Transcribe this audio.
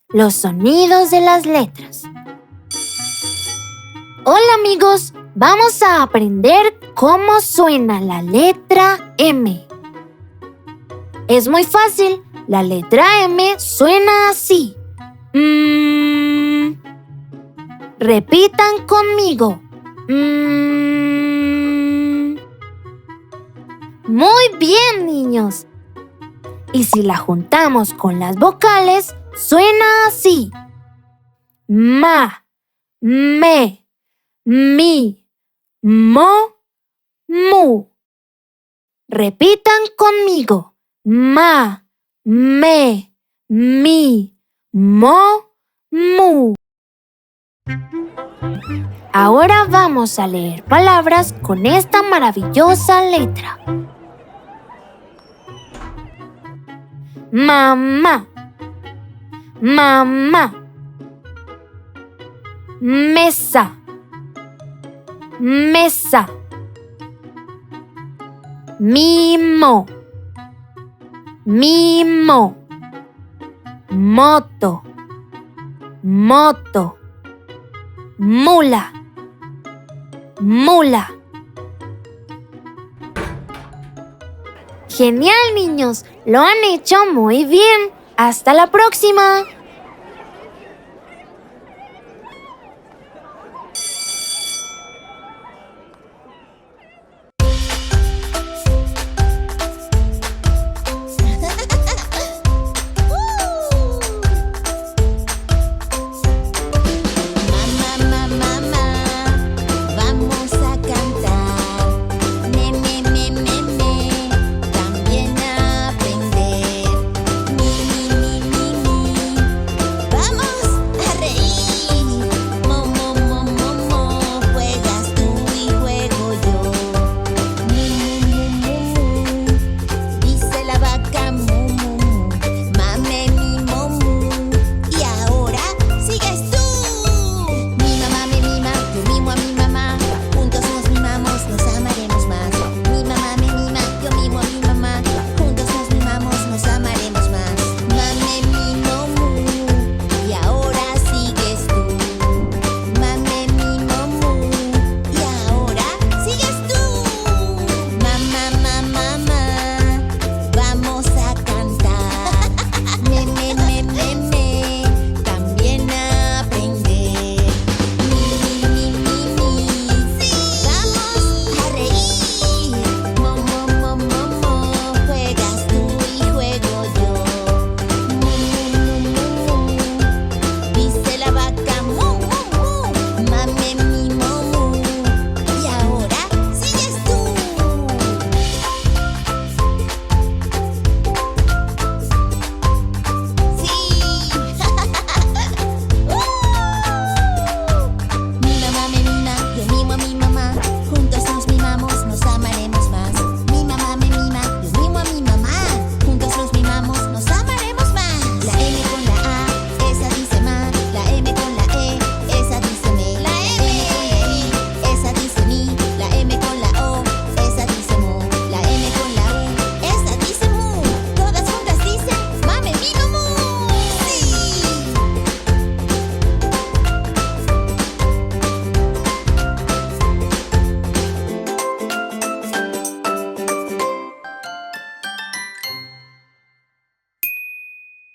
Los sonidos de las letras. Hola amigos, vamos a aprender cómo suena la letra M. Es muy fácil, la letra M suena así. Repitan conmigo. Muy bien, niños. Y si la juntamos con las vocales, suena así. Ma, me, mi, mo, mu. Repitan conmigo. Ma, me, mi, mo, mu. Ahora vamos a leer palabras con esta maravillosa letra. Mamá, mamá. Mesa, mesa. Mimo, mimo. Moto, moto. Mula, mula. Genial, niños. Lo han hecho muy bien. ¡Hasta la próxima!